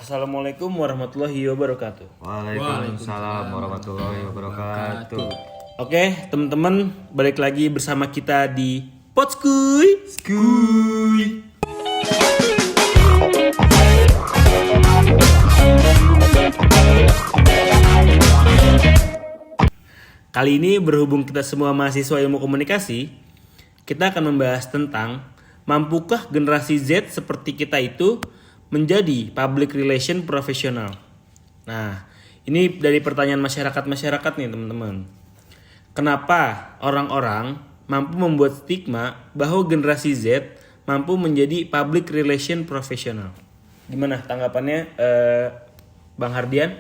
Assalamualaikum warahmatullahi wabarakatuh. Waalaikumsalam warahmatullahi wabarakatuh. Oke, teman-teman, balik lagi bersama kita di Potskuy. Skuy. Kali ini berhubung kita semua mahasiswa ilmu komunikasi, kita akan membahas tentang mampukah generasi Z seperti kita itu menjadi public relation profesional. Nah, ini dari pertanyaan masyarakat nih teman-teman. Kenapa orang-orang mampu membuat stigma bahwa generasi Z mampu menjadi public relation profesional? Gimana tanggapannya, Bang Hardian?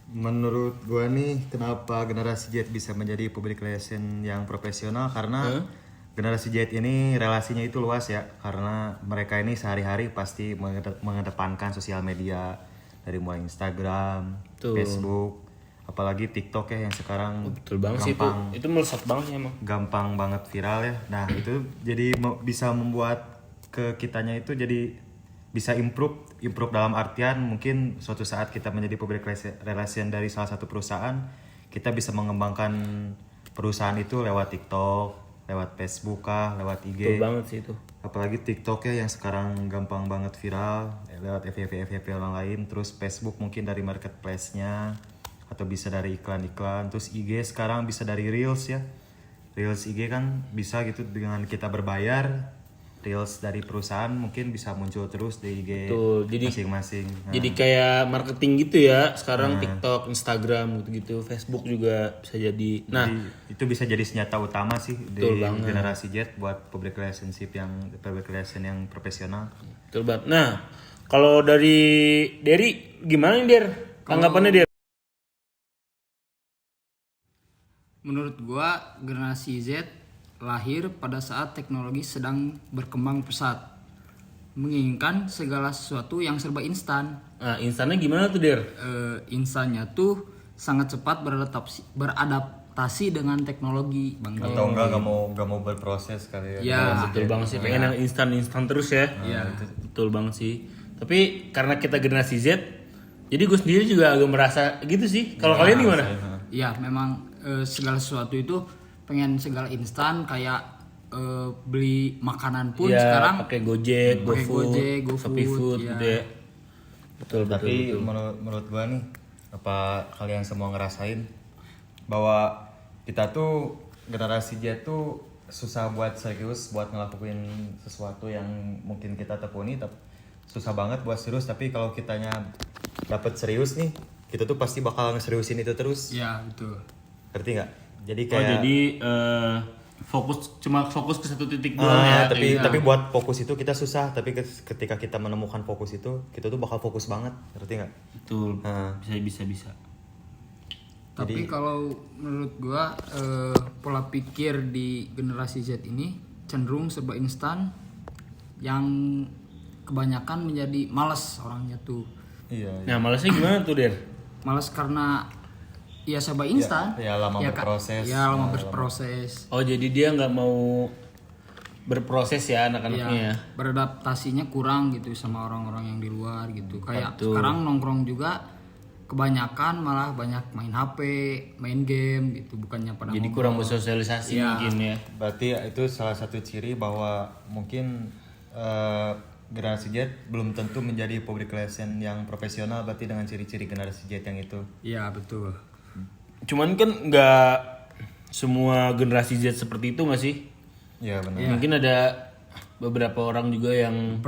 Menurut gua nih, kenapa generasi Z bisa menjadi public relation yang profesional? Karena generasi Z ini relasinya itu luas ya. Karena mereka ini sehari-hari pasti mengedepankan sosial media, dari mulai Instagram, Tuh. Facebook, apalagi TikTok ya yang sekarang Betul banget sih itu melesat banget sih emang. gampang banget viral ya. Nah itu jadi bisa membuat ke kitanya itu jadi bisa improve dalam artian mungkin suatu saat kita menjadi public relation dari salah satu perusahaan, kita bisa mengembangkan perusahaan itu lewat TikTok, lewat Facebook kah, lewat IG. Betul banget sih itu. Apalagi TikTok ya yang sekarang gampang banget viral lewat FYP orang lain. Terus Facebook mungkin dari marketplace-nya atau bisa dari iklan-iklan. Terus IG sekarang bisa dari Reels ya. Reels IG kan bisa gitu dengan kita berbayar. Reels dari perusahaan mungkin bisa muncul terus di IG Betul, masing-masing. Nah, Jadi kayak marketing gitu ya. Sekarang TikTok, Instagram gitu-gitu, Facebook juga bisa jadi. Nah, jadi itu bisa jadi senjata utama sih di generasi Z buat public relation yang profesional. betul banget. Nah, kalau dari Derry gimana nih Der? Tanggapannya Der? Menurut gua generasi Z lahir pada saat teknologi sedang berkembang pesat, menginginkan segala sesuatu yang serba instan. Nah, instannya gimana tuh Der? Instannya tuh sangat cepat beradaptasi dengan teknologi, Bang. Atau enggak mau berproses kali ya. Ya, Betul banget sih, pengen yang instan terus ya. Iya. Betul banget sih. Tapi karena kita generasi Z, jadi gue sendiri juga agak merasa gitu sih. Kalau kalian gimana? ya memang segala sesuatu itu pengen segala instan, kayak beli makanan pun Ya, sekarang pakai Gojek, pakai Gojek, GoFood, GoFood, ShopeeFood ya. gitu ya. Betul. Tapi menurut gua nih, apa kalian semua ngerasain bahwa kita tuh generasi Z tuh susah buat serius buat ngelakuin sesuatu yang mungkin kita tekuni, tapi susah banget buat serius. Tapi kalau kitanya dapet serius nih, kita tuh pasti bakal ngeseriusin itu terus. Ya, betul. Ngerti nggak? Jadi kayak jadi fokus ke satu titik doang ya. tapi buat fokus itu kita susah, tapi ketika kita menemukan fokus itu, kita tuh bakal fokus banget. Ngerti nggak? Betul. Bisa. Tapi kalau menurut gua pola pikir di generasi Z ini cenderung serba instan, yang kebanyakan menjadi malas orangnya tuh. Iya. Nah, malasnya gimana tuh Der? Malas karena ya serba instan. Ya, lama berproses. Ya lama berproses. Oh, jadi dia nggak mau berproses ya anak-anaknya ya. Beradaptasinya kurang gitu sama orang-orang yang di luar gitu. Kayak Betul. sekarang nongkrong juga kebanyakan malah banyak main HP, main game gitu, bukannya pada Jadi kurang bersosialisasi mungkin ya. Berarti itu salah satu ciri bahwa mungkin generasi Z belum tentu menjadi public relation yang profesional, berarti dengan ciri-ciri generasi Z yang itu. Iya, betul. Cuman kan nggak semua generasi Z seperti itu nggak sih? Iya benar. Mungkin ada beberapa orang juga yang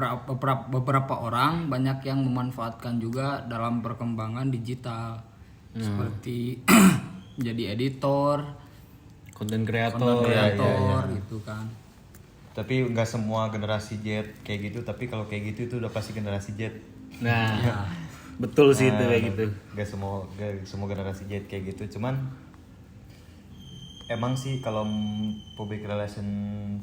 Beberapa orang banyak yang memanfaatkan juga dalam perkembangan digital, seperti jadi editor, konten kreator. gitu kan. Tapi nggak semua generasi Z kayak gitu, tapi kalau kayak gitu itu udah pasti generasi Z. Nah, betul sih itu kayak gitu. Gak semua generasi Z kayak gitu. Cuman emang sih kalau public relation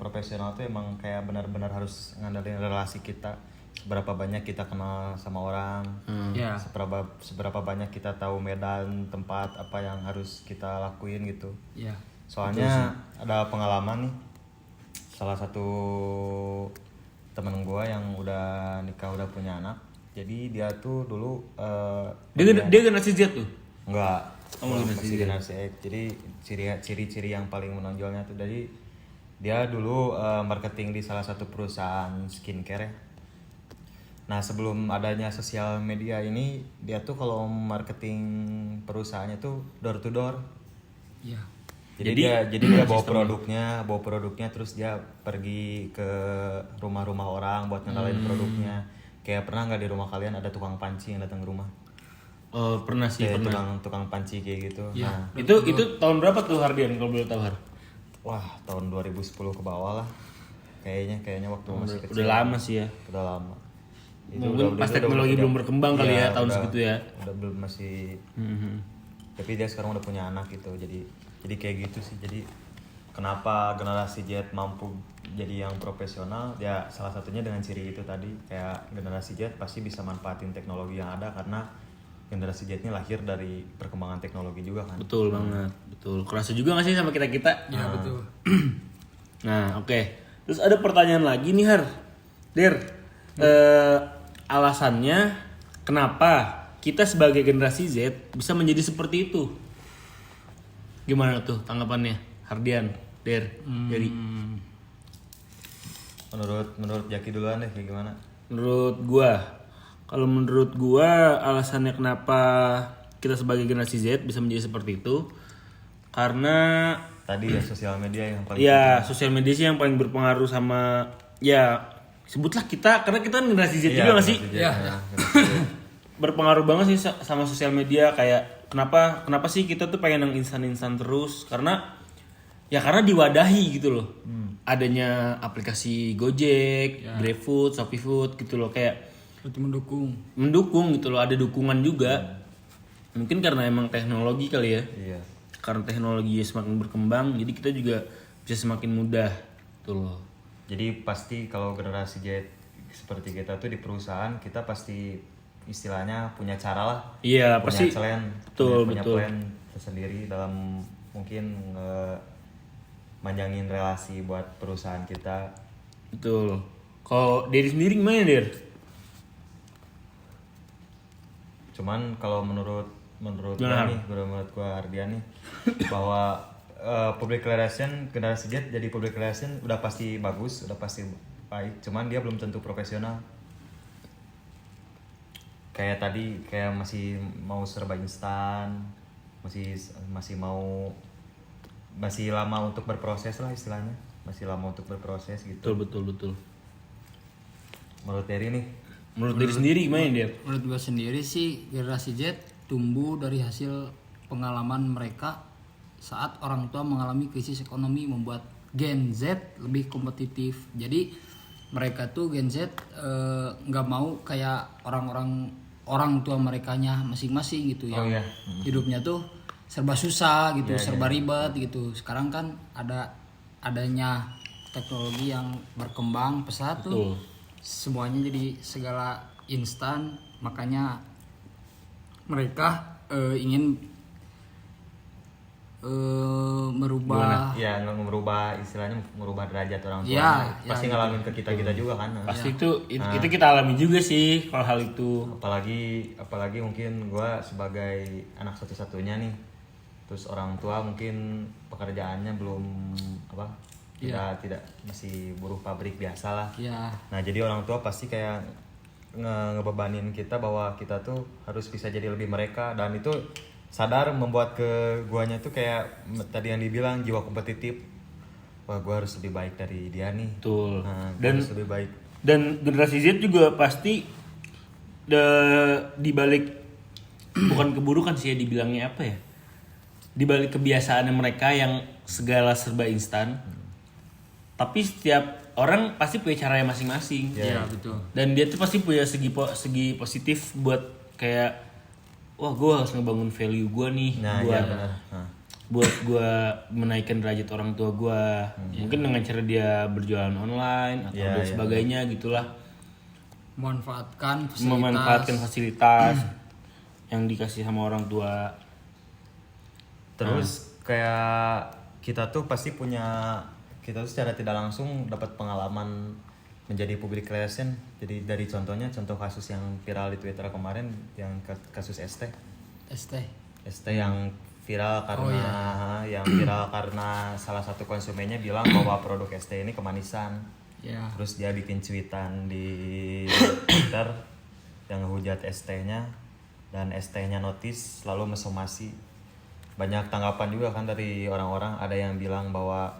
profesional tuh emang kayak benar-benar harus ngandelin relasi kita, seberapa banyak kita kenal sama orang, Ya. seberapa banyak kita tahu medan tempat apa yang harus kita lakuin gitu. Ya. Soalnya ada pengalaman nih, salah satu temen gue yang udah nikah udah punya anak. Jadi dia tuh dulu Dia generasi Z tuh. enggak, generasi masih Z. generasi X. Jadi ciri-ciri yang paling menonjolnya tuh dari dia dulu marketing di salah satu perusahaan skincare ya. Nah sebelum adanya sosial media ini dia tuh kalau marketing perusahaannya tuh door to door. Iya. Jadi dia bawa produknya terus dia pergi ke rumah-rumah orang buat ngenalin produknya. Kayak pernah nggak di rumah kalian ada tukang panci yang datang ke rumah? Oh, pernah sih, Kayak pernah. tukang panci kayak gitu. Iya. Nah, Itu tahun berapa tuh Hardian kalau boleh tahu Har? wah tahun 2010 ke bawah lah. Kayaknya waktu masih kecil. Udah lama sih ya. Udah lama. Mungkin pas teknologi belum berkembang kali ya tahun segitu ya. Udah belum masih. Mhm. Tapi dia sekarang udah punya anak gitu. Jadi kayak gitu sih. Jadi kenapa generasi Z mampu jadi yang profesional? Ya salah satunya dengan ciri itu tadi. Kayak generasi Z pasti bisa manfaatin teknologi yang ada karena generasi Z ini lahir dari perkembangan teknologi juga kan. Betul banget, betul. Kerasa juga gak sih sama kita-kita? Ya betul. Nah, oke. Terus ada pertanyaan lagi nih Har. Alasannya kenapa kita sebagai generasi Z bisa menjadi seperti itu? Gimana tuh tanggapannya Hardian, jadi Menurut Jaki duluan deh kayak gimana? menurut gua alasannya kenapa kita sebagai generasi Z bisa menjadi seperti itu karena Tadi ya sosial media yang paling ya sosial media sih yang paling berpengaruh sama ya sebutlah kita karena kita kan generasi Z juga nggak sih? Iya. Berpengaruh banget sih sama sosial media kayak kenapa sih kita tuh pengen yang instan terus karena diwadahi gitu loh. Adanya aplikasi Gojek, GrabFood, ShopeeFood gitu loh kayak Berarti mendukung gitu loh, ada dukungan juga. Mungkin karena emang teknologi kali ya. Iya. Karena teknologi semakin berkembang jadi kita juga bisa semakin mudah gitu loh. Jadi pasti kalau generasi Z seperti kita tuh di perusahaan kita pasti istilahnya punya cara lah. Iya, Punya pasti. plan, punya Betul. plan tersendiri dalam mungkin manjangin relasi buat perusahaan kita. Betul. Kalau diri sendiri gimana, Der? Cuman kalau menurut Gimana? gua Ardian nih bahwa public relation generasi Z jadi public relation udah pasti bagus, udah pasti baik, cuman dia belum tentu profesional. Kayak tadi kayak masih mau serba instan, masih lama untuk berproses lah istilahnya, masih lama untuk berproses gitu. Betul. Menurut Terry nih, Menurut diri sendiri gimana, Der? Menurut gue sendiri sih generasi Z tumbuh dari hasil pengalaman mereka saat orang tua mengalami krisis ekonomi membuat Gen Z lebih kompetitif. Jadi mereka tuh Gen Z nggak mau kayak orang tua merekanya masing-masing gitu yang iya. hidupnya tuh serba susah gitu, serba ribet gitu. Sekarang kan adanya teknologi yang berkembang pesat tuh. Semuanya jadi segala instan, makanya mereka ingin merubah ya merubah istilahnya merubah derajat orang tua. Ya, Pasti ya, ngalamin ke kita juga kan. Pasti itu kita alami juga sih kalau hal itu. Apalagi mungkin gue sebagai anak satu-satunya nih, terus orang tua mungkin pekerjaannya belum tidak masih buruh pabrik biasa lah. ya Nah jadi orang tua pasti kayak ngebebanin kita bahwa kita tuh harus bisa jadi lebih mereka, dan itu sadar membuat ke guanya tuh kayak tadi yang dibilang jiwa kompetitif. Wah gue harus lebih baik dari dia nih. Betul. Nah, gua Dan harus lebih baik. Dan generasi Z juga pasti dibalik bukan keburukan sih ya dibilangnya apa ya? Dibalik kebiasaannya mereka yang segala serba instan. Tapi setiap orang pasti punya caranya masing-masing. ya betul. Dan dia tuh pasti punya segi positif buat kayak wah gue harus ngebangun value gue nih Nah, buat iya benar. Nah. buat gue menaikkan derajat orang tua gue. Mungkin dengan cara dia berjualan online atau Iya, dan iya, sebagainya gitulah. memanfaatkan fasilitas yang dikasih sama orang tua. Terus kayak kita tuh pasti kita tuh secara tidak langsung dapat pengalaman menjadi public relation. Jadi dari contoh kasus yang viral di Twitter kemarin yang kasus ST. yang viral karena salah satu konsumennya bilang bahwa produk ST ini kemanisan. Ya. Terus dia bikin cuitan di Twitter yang ngehujat ST-nya dan ST-nya notice lalu mesomasi. Banyak tanggapan juga kan dari orang-orang, ada yang bilang bahwa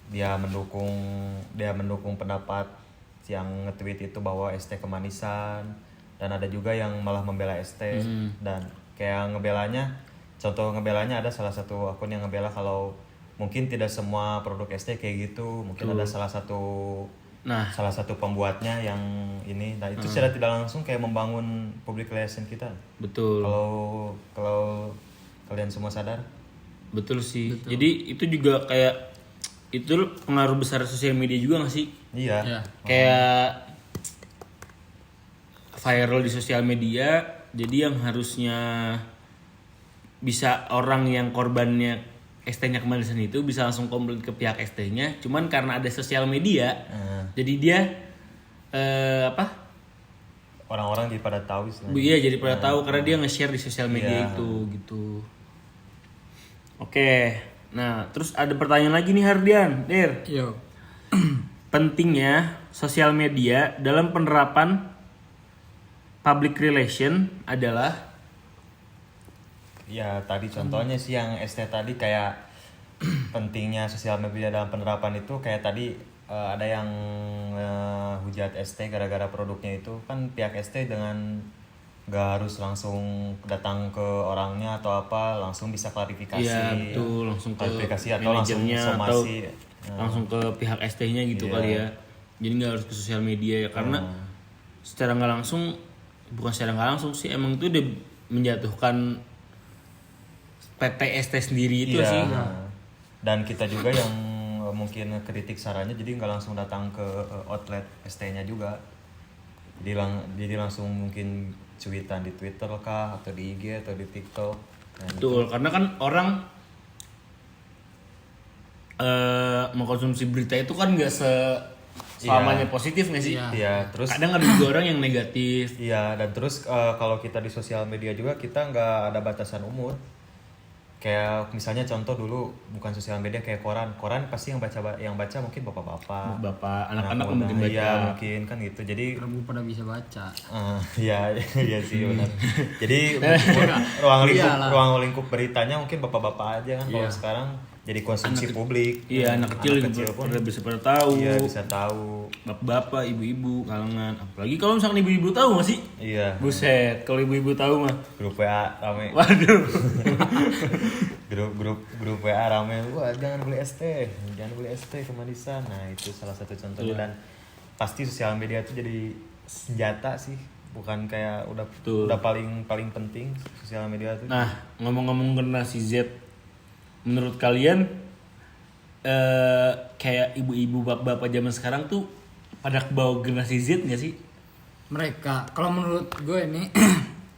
dia mendukung pendapat yang nge-tweet itu bahwa ST kemanisan, dan ada juga yang malah membela ST. Dan kayak contoh ngebelanya ada salah satu akun yang ngebela kalau mungkin tidak semua produk ST kayak gitu, mungkin ada salah satu pembuatnya yang ini. Nah itu secara tidak langsung kayak membangun public relation kita. Betul. Kalau kalian semua sadar. Betul sih. Jadi itu juga kayak itu pengaruh besar sosial media juga nggak sih? Iya. Ya. Kayak viral di sosial media, jadi yang harusnya bisa orang yang korbannya ST-nya kemanisan itu bisa langsung komplain ke pihak ST-nya, cuman karena ada sosial media, jadi dia orang-orang jadi pada tahu sih. Iya, jadi pada tahu karena dia nge-share di sosial media itu gitu. Oke. Nah, terus ada pertanyaan lagi nih Hardian, Dir. Yo. Pentingnya sosial media dalam penerapan public relation adalah ya tadi contohnya sih yang ST tadi, kayak pentingnya sosial media dalam penerapan itu kayak tadi ada yang hujat ST gara-gara produknya itu kan pihak ST dengan gak harus langsung datang ke orangnya atau apa, langsung bisa klarifikasi. Iya, betul, langsung ke klarifikasi atau langsung manajernya somasi. atau langsung ke pihak ST-nya gitu kali ya. Jadi nggak harus ke sosial media ya, karena secara nggak langsung, bukan secara nggak langsung sih, emang itu udah menjatuhkan PT ST sendiri itu sih. Dan kita juga yang mungkin kritik sarannya jadi nggak langsung datang ke outlet ST-nya juga. Jadi langsung mungkin cuitan di Twitter kah, atau di IG atau di TikTok. Betul, karena kan orang mengkonsumsi berita itu kan nggak selamanya positif nggak sih? Iya, terus kadang ada juga orang yang negatif. Iya, dan terus kalau kita di sosial media juga kita nggak ada batasan umur. Kayak misalnya contoh dulu bukan sosial media, kayak koran pasti yang baca mungkin bapak-bapak, anak-anak muda. mungkin baca. Iya, mungkin kan gitu. Jadi Belum pada bisa baca. iya sih benar. Jadi ruang lingkup beritanya mungkin bapak-bapak aja kan. Kalau sekarang jadi konsumsi publik. Iya, anak kecil pun udah bisa pada tahu. Iya, bisa tahu. Bapak-bapak, ibu-ibu, kalangan. Apalagi kalau misalkan ibu-ibu tahu nggak sih? Iya. Buset, kalau ibu-ibu tahu mah. Grup WA rame. Waduh. grup WA rame. Wah, jangan beli ST kemanisan. Nah, itu salah satu contohnya. Dan pasti sosial media itu jadi senjata sih. Bukan kayak udah paling penting sosial media itu. Nah, ngomong-ngomong generasi Z, menurut kalian kayak ibu-ibu bapak-bapak zaman sekarang tuh pada kebawa generasi Z nggak sih? Mereka, kalau menurut gue ini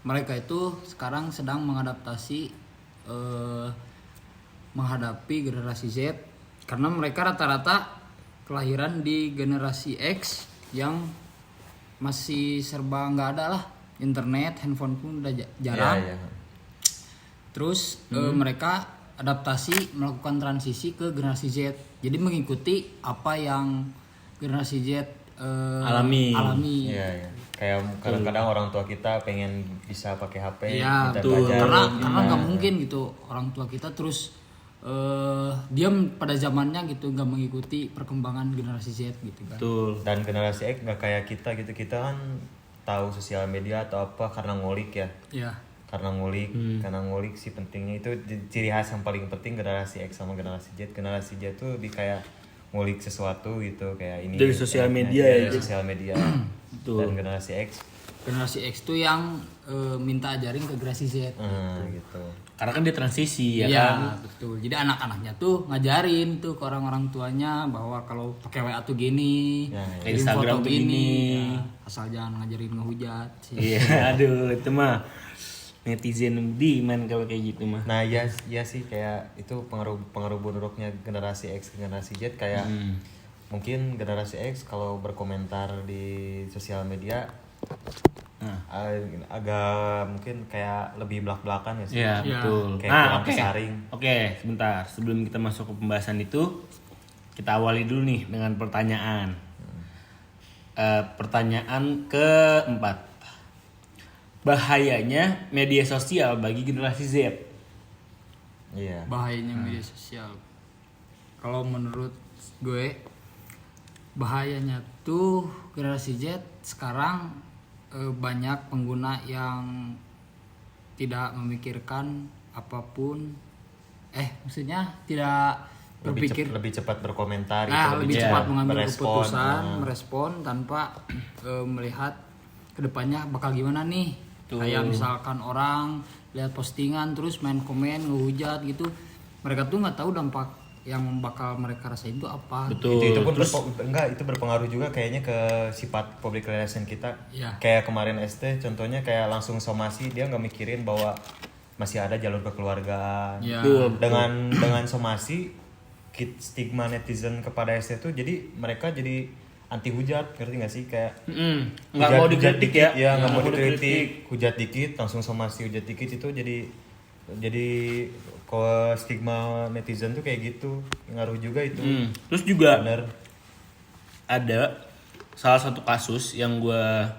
mereka itu sekarang sedang mengadaptasi menghadapi generasi Z, karena mereka rata-rata kelahiran di generasi X yang masih serba nggak ada lah, internet, handphone pun udah jarang. Iya. Terus mereka adaptasi, melakukan transisi ke generasi Z. Jadi mengikuti apa yang generasi Z alami. Iya. Kayak kadang-kadang orang tua kita pengen bisa pakai HP, Iya, betul. Karena nggak mungkin gitu orang tua kita terus diam pada zamannya gitu, nggak mengikuti perkembangan generasi Z gitu kan. Betul. Dan generasi X nggak kayak kita gitu, kita kan tahu sosial media atau apa karena ngulik ya. Iya. Karena ngulik sih pentingnya, itu ciri khas yang paling penting generasi X sama generasi Z. Generasi Z tuh lebih kayak ngulik sesuatu gitu, kayak ini dari sosial media ya. Sosial media. Betul. Dan generasi X tuh yang minta ajarin ke generasi Z. Gitu. Karena kan dia transisi ya Iya, kan. betul. Jadi anak-anaknya tuh ngajarin tuh ke orang-orang tuanya bahwa kalau pakai WA tuh gini, kirim Instagram foto tuh gini. Ya, asal jangan ngajarin ngehujat sih. Iya, aduh itu mah netizen demand kalau kayak gitu mah. Nah, iya sih, kayak itu pengaruh buruknya generasi X ke generasi Z, kayak mungkin generasi X kalau berkomentar di sosial media agak mungkin kayak lebih belak-belakan ya sih. Iya, Iya. betul. Kayak Nah, kurang oke. kesaring. Oke, sebentar. Sebelum kita masuk ke pembahasan itu, kita awali dulu nih dengan pertanyaan. Pertanyaan keempat. Bahayanya media sosial bagi generasi Z. Iya. Bahayanya media sosial. Kalau menurut gue bahayanya tuh generasi Z sekarang banyak pengguna yang tidak memikirkan apapun, maksudnya tidak berpikir lebih cepat berkomentar lebih cepat mengambil merespon, keputusan, merespon tanpa melihat kedepannya bakal gimana nih. Tuh. Kayak misalkan orang lihat postingan terus main komen ngehujat gitu, mereka tuh nggak tahu dampak yang bakal mereka rasain itu apa. Betul. itu pun Terus itu berpengaruh juga kayaknya ke sifat public relation kita. Iya. Kayak kemarin ST contohnya kayak langsung somasi, dia nggak mikirin bahwa masih ada jalur kekeluargaan. Iya. betul. Dengan somasi stigma netizen kepada ST tuh jadi mereka jadi anti hujat, ngerti nggak sih? Kayak Nggak mau dikritik ya. ya nggak mau dikritik, hujat dikit langsung somasi, hujat dikit itu jadi kalau stigma netizen tuh kayak gitu, ngaruh juga itu. Terus juga Bener. ada salah satu kasus yang gue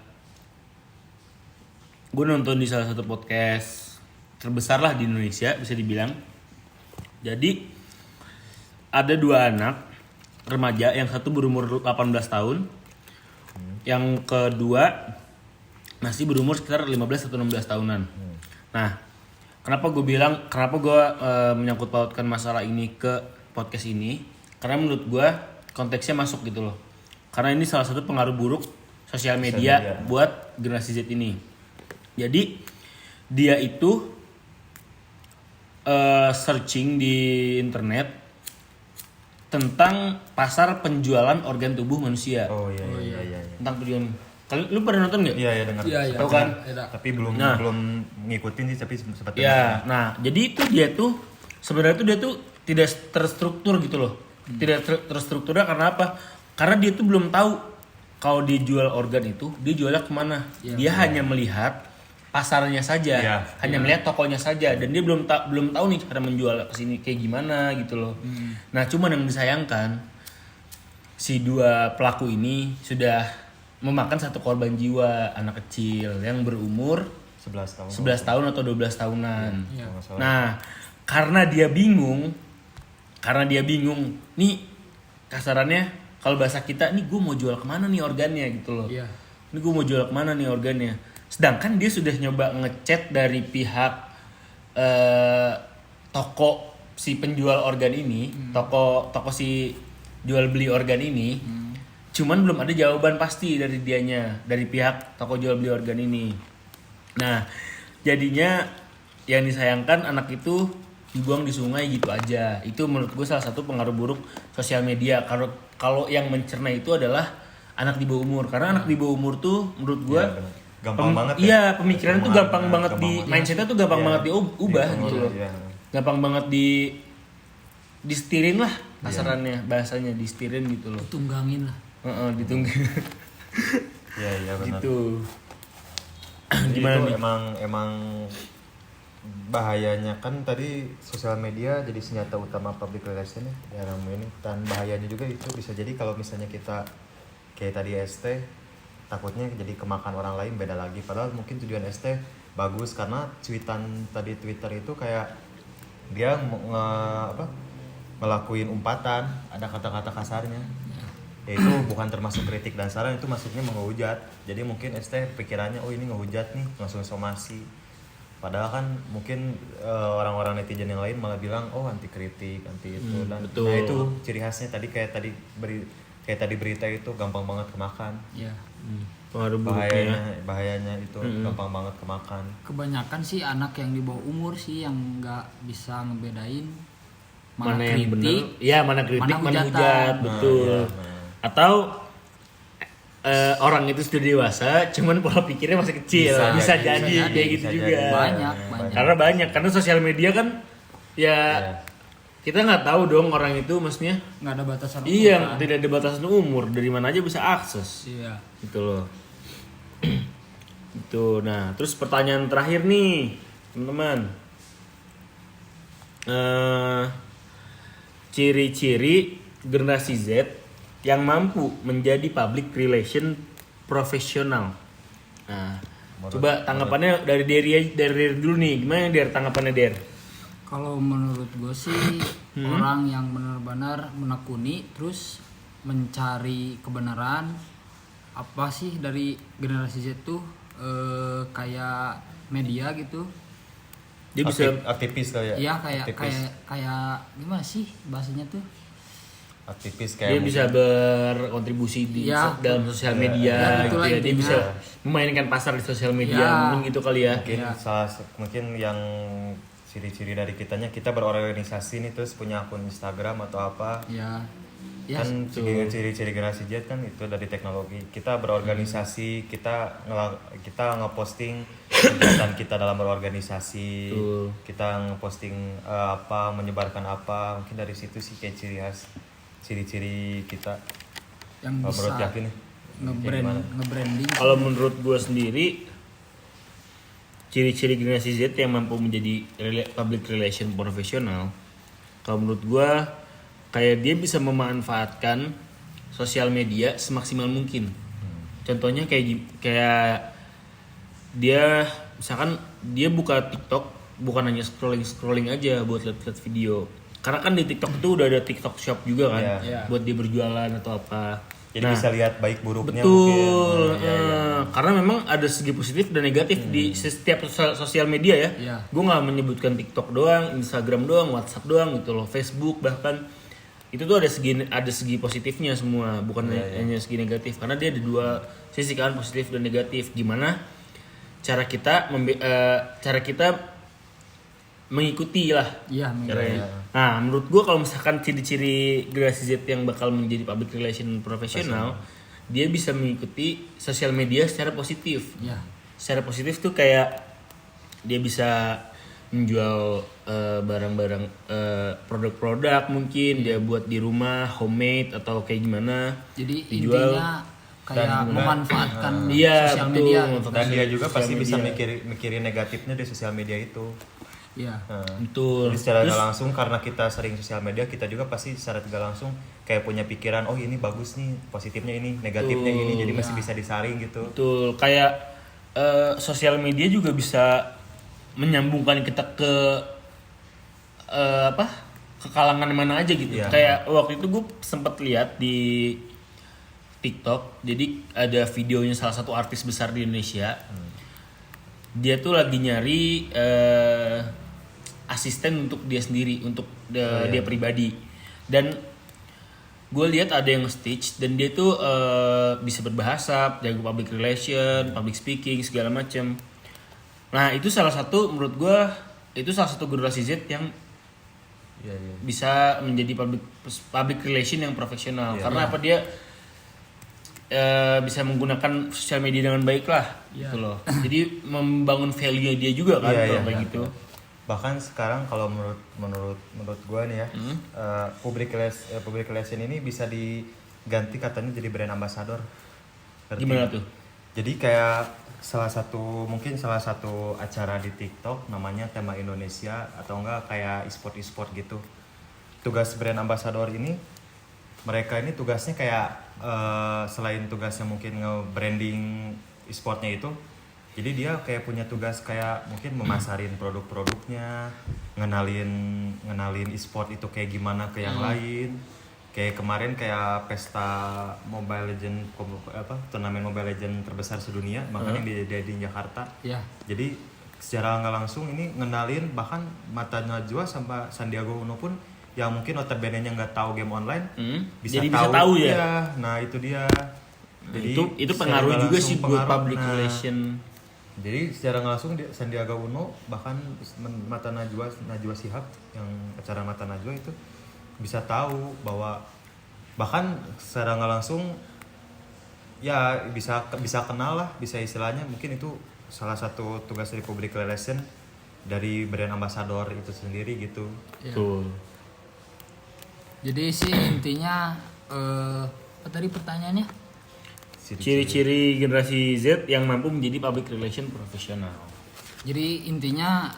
nonton di salah satu podcast terbesar lah di Indonesia bisa dibilang. Jadi ada dua anak remaja, yang satu berumur 18 tahun, yang kedua masih berumur sekitar 15 atau 16 tahunan. Nah, kenapa gue menyangkut pautkan masalah ini ke podcast ini? Karena menurut gue konteksnya masuk gitu loh. Karena ini salah satu pengaruh buruk sosial media buat generasi Z ini. Jadi dia itu searching di internet tentang pasar penjualan organ tubuh manusia. Oh iya. Tentang penjualan. Kalian lu pernah nonton nggak? Iya dengar. Iya. Tahu kan? Tapi belum ngikutin sih, tapi sempat dengar. Ya, nah jadi itu dia tuh sebenarnya tuh dia tuh tidak terstruktur gitu loh. Tidak terstrukturnya karena apa? Karena dia tuh belum tahu kalau dia jual organ itu dia jualnya kemana. Dia hanya melihat pasarnya saja, Iya. hanya melihat tokonya saja, dan dia belum tahu nih cara menjual kesini kayak gimana gitu loh. Nah cuman yang disayangkan si dua pelaku ini sudah memakan satu korban jiwa, anak kecil yang berumur 11 tahun. 11 tahun atau 12 tahunan. Iya. Nah, karena dia bingung, nih kasarannya kalau bahasa kita, nih gue mau jual kemana nih organnya gitu loh. Iya. Ini gue mau jual kemana nih organnya. Sedangkan dia sudah nyoba ngechat dari pihak toko si penjual organ ini, toko si jual beli organ ini. Cuman belum ada jawaban pasti dari dianya, dari pihak toko jual beli organ ini. Nah, jadinya yang disayangkan anak itu dibuang di sungai gitu aja. Itu menurut gue salah satu pengaruh buruk sosial media. Kalau yang mencerna itu adalah anak di bawah umur. Karena anak di bawah umur tuh menurut gue gampang banget. Iya, pemikiran tuh gampang banget mindsetnya tuh gampang banget diubah gitu loh. Gampang banget disetirin lah kasarannya, bahasanya disetirin gitu loh. Tunggangin lah. Ditunggin. Iya benar. Gitu. Gimana Gimana nih? Emang bahayanya kan tadi sosial media jadi senjata utama public relation ya dalam ini, dan bahayanya juga itu bisa jadi kalau misalnya kita kayak tadi ST takutnya jadi kemakan orang lain, beda lagi. Padahal mungkin tujuan ST bagus karena tweetan tadi Twitter itu kayak dia ngelakuin umpatan, ada kata-kata kasarnya. Ya itu bukan termasuk kritik dan saran, itu masuknya menghujat. Jadi mungkin ST pikirannya oh ini ngehujat nih, langsung somasi. Padahal kan mungkin orang-orang netizen yang lain malah bilang oh anti kritik, anti itu dan betul. nah itu ciri khasnya kayak tadi berita itu gampang banget kemakan. Iya. Pengaruh buruknya. Bahayanya itu gampang banget kemakan. Kebanyakan sih anak yang di bawah umur sih yang nggak bisa ngebedain Mana yang benar? kritik, Iya, mana kritik, mana mana hujatan. hujat, betul. Nah. Atau orang itu sudah dewasa, cuman pola pikirnya masih kecil. Bisa jadi kayak gitu jadi. juga. Banyak. Karena sosial media kan ya kita nggak tahu dong orang itu maksudnya. Nggak ada batasan umur, Iya, kan? tidak ada batasan umur, dari mana aja bisa akses. Iya. Gitu loh. Itu. Nah, terus pertanyaan terakhir nih, teman-teman. Ciri-ciri generasi Z yang mampu menjadi public relation profesional. Nah, coba tanggapannya dari dari dulu nih. Gimana Der tanggapannya Der? Kalau menurut gue sih orang yang benar-benar menekuni terus mencari kebenaran apa sih dari generasi Z tuh kayak media gitu. Dia bisa aktivis kali ya. Iya Aktivis. kayak gimana sih bahasanya tuh? Aktivis dia kayak bisa berkontribusi di Ya. dalam sosial media Ya, gitu itulah ya. Dia intinya. bisa memainkan pasar di sosial media Ya. mungkin gitu kali ya. mungkin Iya. mungkin yang ciri-ciri dari kitanya kita berorganisasi nih terus punya akun Instagram atau apa Ya. Ya, kan ciri-ciri generasi Z kan itu dari teknologi kita berorganisasi kita ngeposting kegiatan kita dalam berorganisasi Betul. kita ngeposting apa menyebarkan apa mungkin dari situ sih kayak ciri-ciri kita yang kalau menurut bisa Yakin nih kayak gimana? nge-branding. Kalau menurut gue sendiri, ciri-ciri generasi Z yang mampu menjadi public relation profesional, kalau menurut gue kayak dia bisa memanfaatkan sosial media semaksimal mungkin. Contohnya kayak dia misalkan dia buka TikTok bukan hanya scrolling aja buat lihat video. Karena kan di TikTok itu udah ada TikTok Shop juga kan, Iya. buat dia berjualan atau apa. Jadi Nah, bisa lihat baik buruknya betul. mungkin. Iya. Karena memang ada segi positif dan negatif di setiap sosial media ya. Iya. Gue nggak menyebutkan TikTok doang, Instagram doang, WhatsApp doang gitu loh, Facebook bahkan itu tuh ada segi positifnya semua, bukan hanya segi negatif. Karena dia ada dua sisi kan, positif dan negatif. Gimana cara kita mengikuti lah Iya, caranya. Nah, menurut gua kalau misalkan ciri-ciri generasi Z yang bakal menjadi public relation profesional, dia bisa mengikuti sosial media secara positif. Iya. Secara positif tuh kayak dia bisa menjual barang-barang produk-produk mungkin dia buat di rumah homemade atau kayak gimana. Jadi dijual. intinya kayak Dan- memanfaatkan Iya, sosial betul. media. Dan dia juga Sosial pasti bisa media. mikirin negatifnya di sosial media itu. Iya. Nah, Betul. jadi secara Terus- nggak langsung karena kita sering sosial media kita juga pasti secara tidak langsung kayak punya pikiran oh ini bagus nih positifnya ini negatifnya ini jadi masih bisa disaring gitu. Betul, kayak sosial media juga bisa menyambungkan kita ke ke kalangan mana aja gitu. Iya. Kayak waktu itu gue sempet lihat di TikTok, jadi ada videonya salah satu artis besar di Indonesia. Dia tuh lagi nyari asisten untuk dia sendiri, untuk dia pribadi. Dan gue lihat ada yang stitch dan dia tuh bisa berbahasa, jago public relation, public speaking segala macam. Nah itu salah satu menurut gue itu salah satu generasi Z yang Iya, iya. bisa menjadi public relation yang profesional. Karena apa dia bisa menggunakan sosial media dengan baik lah, gitu loh. Jadi membangun value dia juga kan Iya, kalau iya. kayak gitu. Bahkan sekarang kalau menurut gua nih ya public relation ini bisa diganti katanya jadi brand ambassador. Ngerti? Gimana tuh? Jadi kayak salah satu acara di TikTok namanya Tema Indonesia atau enggak kayak e-sport gitu. Tugas brand ambassador ini mereka ini tugasnya kayak selain tugasnya mungkin nge-branding e-sportnya itu, jadi dia kayak punya tugas kayak mungkin memasarin produk-produknya, ngenalin e-sport itu kayak gimana ke yang lain. Kayak kemarin kayak pesta Mobile Legend turnamen Mobile Legend terbesar sedunia makanya di Jakarta. Iya. Jadi secara nggak langsung ini ngenalin bahkan Mata Najwa sama Sandiaga Uno pun yang mungkin notabene-nya nggak tahu game online Jadi bisa tahu ya? Iya, nah itu dia. Jadi itu secara pengaruh nggak juga langsung sih buat pengaruh. public Nah, relation. jadi secara nggak langsung Sandiaga Uno bahkan Mata Najwa Shihab yang acara Mata Najwa itu bisa tahu bahwa bahkan secara nggak langsung ya bisa kenal lah, bisa istilahnya mungkin itu salah satu tugas dari public relation dari brand ambassador itu sendiri gitu. Iya. Tuh. Jadi sih intinya apa tadi pertanyaannya? Ciri-ciri generasi Z yang mampu menjadi public relation profesional. Jadi intinya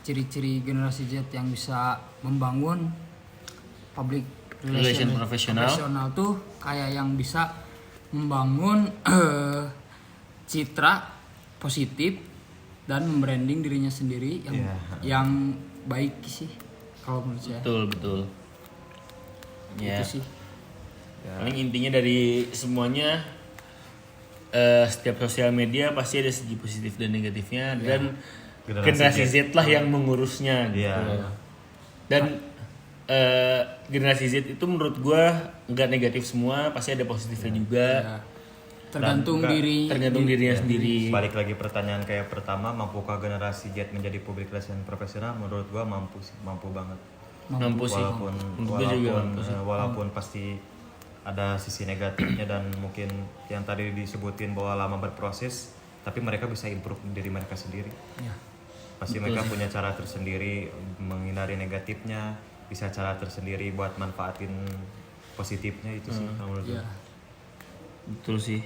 ciri-ciri generasi Z yang bisa membangun public Relation profesional tuh kayak yang bisa membangun citra positif dan membranding dirinya sendiri yang baik sih kalau menurut saya. Betul. Ya. Itu sih. Paling intinya dari semuanya setiap sosial media pasti ada segi positif dan negatifnya dan generasi Z lah yang mengurusnya gitu. Dan generasi Z itu menurut gua nggak negatif semua, pasti ada positifnya juga. Ya. Tergantung dirinya sendiri. Balik lagi pertanyaan kayak pertama, mampukah generasi Z menjadi public relation profesional? Menurut gua mampu banget. Mampu sih. Walaupun pasti ada sisi negatifnya dan mungkin yang tadi disebutin bahwa lama berproses, tapi mereka bisa improve diri mereka sendiri. Ya. Pasti mereka punya cara tersendiri menghindari negatifnya, bisa cara tersendiri buat manfaatin positifnya itu sih menurut gue. Betul sih.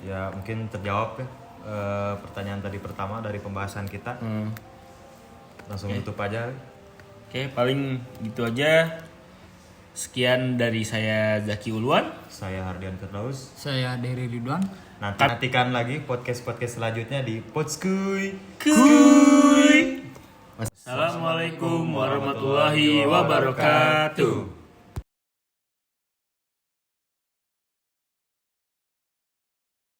Ya mungkin terjawab ya pertanyaan tadi pertama dari pembahasan kita. Langsung tutup aja. Oke, paling gitu aja. Sekian dari saya Zaki Uluan. Saya Hardian Firdaus. Saya Dery Ridwan. Nantikan lagi podcast-podcast selanjutnya di Podskuy. Assalamualaikum warahmatullahi wabarakatuh.